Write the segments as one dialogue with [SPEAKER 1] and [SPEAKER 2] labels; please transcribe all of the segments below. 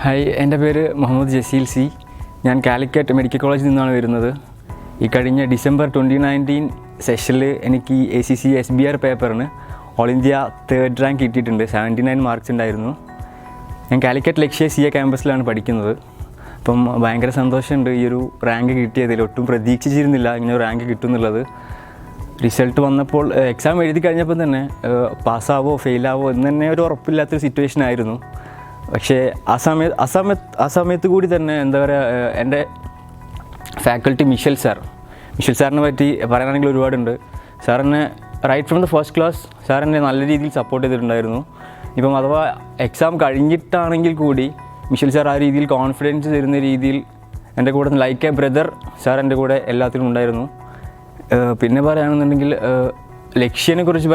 [SPEAKER 1] Hi, എൻ്റെ പേര് Muhammad Jaseel C. ഞാൻ കാലിക്കറ്റ് മെഡിക്കൽ കോളേജിൽ നിന്നാണ് വരുന്നത്. ഈ കഴിഞ്ഞ ഡിസംബർ 2019 സെഷനിൽ എനിക്ക് ACCA SBR പേപ്പറിന് ഓൾ ഇന്ത്യ 3rd റാങ്ക് കിട്ടിയിട്ടുണ്ട്. 79 മാർക്സ് ഉണ്ടായിരുന്നു. ഞാൻ കാലിക്കറ്റ് ലക്ഷ്യ ACCA ക്യാമ്പസിലാണ് പഠിക്കുന്നത്. അപ്പം ഭയങ്കര സന്തോഷമുണ്ട് ഈ ഒരു റാങ്ക് കിട്ടിയതിൽ. ഒട്ടും പ്രതീക്ഷിച്ചിരുന്നില്ല ഇങ്ങനെ ഒരു റാങ്ക് കിട്ടുമെന്നുള്ളത്. റിസൾട്ട് വന്നപ്പോൾ എക്സാം എഴുതി കഴിഞ്ഞപ്പോൾ തന്നെ പാസ്സാവോ ഫെയിലാവോ എന്ന് തന്നെ ഒരു ഉറപ്പില്ലാത്തൊരു സിറ്റുവേഷൻ ആയിരുന്നു. പക്ഷേ ആ സമയത്ത് കൂടി തന്നെ എന്താ പറയുക, എൻ്റെ ഫാക്കൽറ്റി മിഷൽ സാറിനെ പറ്റി പറയാനാണെങ്കിൽ ഒരുപാടുണ്ട്. സാറിനെ right from the first class sir എന്നെ നല്ല രീതിയിൽ സപ്പോർട്ട് ചെയ്തിട്ടുണ്ടായിരുന്നു. ഇപ്പം അഥവാ എക്സാം കഴിഞ്ഞിട്ടാണെങ്കിൽ കൂടി മിഷൽ സാർ ആ രീതിയിൽ കോൺഫിഡൻസ് തരുന്ന രീതിയിൽ എൻ്റെ കൂടെ ലൈക്ക് എ ബ്രദർ സാർ എൻ്റെ കൂടെ എല്ലാത്തിനും ഉണ്ടായിരുന്നു. പിന്നെ പറയുകയാണെന്നുണ്ടെങ്കിൽ ലക്ഷ്യനെക്കുറിച്ച്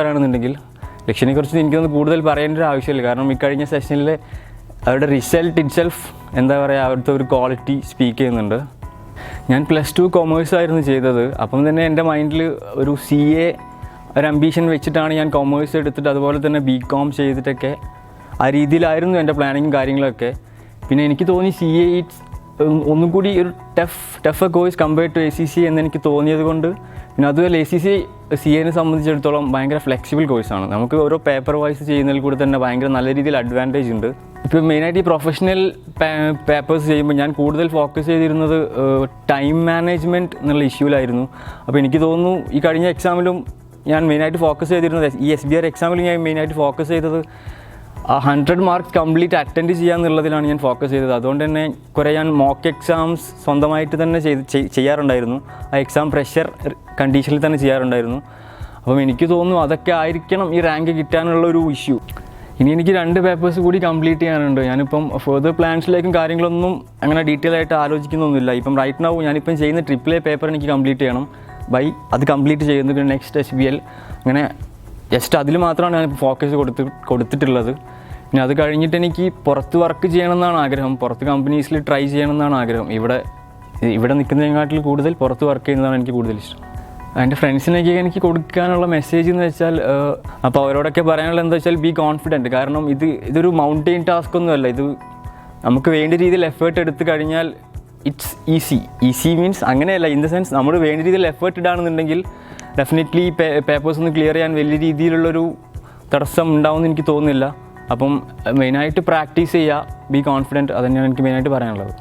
[SPEAKER 1] എനിക്കൊന്ന് കൂടുതൽ പറയേണ്ട ഒരു ആവശ്യമില്ല. കാരണം ഈ കഴിഞ്ഞ സെഷനിൽ അവരുടെ റിസൾട്ട് ഇറ്റ്സെൽഫ് എന്താ പറയുക, അവിടുത്തെ ഒരു ക്വാളിറ്റി സ്പീക്ക് ചെയ്യുന്നുണ്ട്. ഞാൻ +2 കൊമേഴ്സ് ആയിരുന്നു ചെയ്തത്. അപ്പം തന്നെ എൻ്റെ മൈൻഡിൽ ഒരു CA ഒരു അംബീഷൻ വെച്ചിട്ടാണ് ഞാൻ കൊമേഴ്സ് എടുത്തിട്ട് അതുപോലെ തന്നെ BCom ചെയ്തിട്ടൊക്കെ ആ രീതിയിലായിരുന്നു എൻ്റെ പ്ലാനിങ്ങും കാര്യങ്ങളൊക്കെ. പിന്നെ എനിക്ക് തോന്നി CA ഇറ്റ്സ് ഒന്നും കൂടി ഒരു tough course compared to ACCA എന്നെനിക്ക് തോന്നിയത് കൊണ്ട്, പിന്നെ അതുപോലെ CAനെ സംബന്ധിച്ചിടത്തോളം ഭയങ്കര ഫ്ലെക്സിബിൾ കോഴ്സാണ്. നമുക്ക് ഓരോ പേപ്പർ വൈസ് ചെയ്യുന്നതിൽ കൂടി തന്നെ ഭയങ്കര നല്ല രീതിയിൽ അഡ്വാൻറ്റേജ് ഉണ്ട്. ഇപ്പോൾ മെയിനായിട്ട് ഈ പ്രൊഫഷണൽ പേപ്പേഴ്സ് ചെയ്യുമ്പോൾ ഞാൻ കൂടുതൽ ഫോക്കസ് ചെയ്തിരുന്നത് ടൈം മാനേജ്മെൻറ്റ് എന്നുള്ള ഇഷ്യൂലായിരുന്നു. അപ്പോൾ എനിക്ക് തോന്നുന്നു ഈ കഴിഞ്ഞ എക്സാമിലും ഞാൻ മെയിനായിട്ട് ഫോക്കസ് ചെയ്തിരുന്നത്, ഈ SBR എക്സാമിൽ ഞാൻ മെയിനായിട്ട് ഫോക്കസ് ചെയ്തത് 100 മാർക്സ് കംപ്ലീറ്റ് അറ്റൻഡ് ചെയ്യാന്നുള്ളതിലാണ് ഞാൻ ഫോക്കസ് ചെയ്തത്. അതുകൊണ്ട് തന്നെ കുറേ ഞാൻ മോക്ക് എക്സാംസ് സ്വന്തമായിട്ട് തന്നെ ചെയ്യാറുണ്ടായിരുന്നു. ആ എക്സാം പ്രഷർ കണ്ടീഷനിൽ തന്നെ ചെയ്യാറുണ്ടായിരുന്നു. അപ്പം എനിക്ക് തോന്നുന്നു അതൊക്കെ ആയിരിക്കണം ഈ റാങ്ക് കിട്ടാനുള്ളൊരു ഇഷ്യൂ. ഇനി എനിക്ക് 2 പേപ്പേഴ്സ് കൂടി കംപ്ലീറ്റ് ചെയ്യാനുണ്ട്. ഞാനിപ്പം ഫെർദർ പ്ലാൻസിലേക്കും കാര്യങ്ങളൊന്നും അങ്ങനെ ഡീറ്റെയിൽ ആയിട്ട് ആലോചിക്കുന്നൊന്നുമില്ല. ഇപ്പം റൈറ്റ് നൗ ഞാനിപ്പം ചെയ്യുന്ന AAA പേപ്പർ എനിക്ക് കംപ്ലീറ്റ് ചെയ്യണം. അത് കംപ്ലീറ്റ് ചെയ്യുന്നു. പിന്നെ നെക്സ്റ്റ് SBL അങ്ങനെ ജസ്റ്റ് അതിൽ മാത്രമാണ് ഞാൻ ഫോക്കസ് കൊടുത്തിട്ടുള്ളത്. പിന്നെ അത് കഴിഞ്ഞിട്ട് എനിക്ക് പുറത്ത് വർക്ക് ചെയ്യണമെന്നാണ് ആഗ്രഹം. പുറത്ത് കമ്പനീസിൽ ട്രൈ ചെയ്യണമെന്നാണ് ആഗ്രഹം. ഇവിടെ നിൽക്കുന്നതിനെക്കാട്ടിൽ കൂടുതൽ പുറത്ത് വർക്ക് ചെയ്യുന്നതാണ് എനിക്ക് കൂടുതൽ ഇഷ്ടം. എൻ്റെ ഫ്രണ്ട്സിനൊക്കെ എനിക്ക് കൊടുക്കാനുള്ള മെസ്സേജ് എന്ന് വെച്ചാൽ, അപ്പോൾ അവരോടൊക്കെ പറയാനുള്ള എന്താ വെച്ചാൽ ബി കോൺഫിഡൻറ്റ്. കാരണം ഇതൊരു മൗണ്ടെയിൻ ടാസ്ക് ഒന്നുമല്ല. ഇത് നമുക്ക് വേണ്ട രീതിയിൽ എഫേർട്ട് എടുത്ത് കഴിഞ്ഞാൽ ഇറ്റ്സ് ഈസി മീൻസ് അങ്ങനെയല്ല. ഇൻ ദ സെൻസ് നമ്മൾ വേണ്ട രീതിയിൽ എഫേർട്ട് ഇടാണെന്നുണ്ടെങ്കിൽ ഡെഫിനറ്റ്ലി പേപ്പേഴ്സ് ഒന്ന് ക്ലിയർ ചെയ്യാൻ വലിയ രീതിയിലുള്ളൊരു തടസ്സം ഉണ്ടാവുമെന്ന് എനിക്ക് തോന്നുന്നില്ല. അപ്പം മെയിനായിട്ട് പ്രാക്ടീസ് ചെയ്യുക, ബി കോൺഫിഡൻറ്റ്. അത് തന്നെയാണ് എനിക്ക് മെയിനായിട്ട് പറയാനുള്ളത്.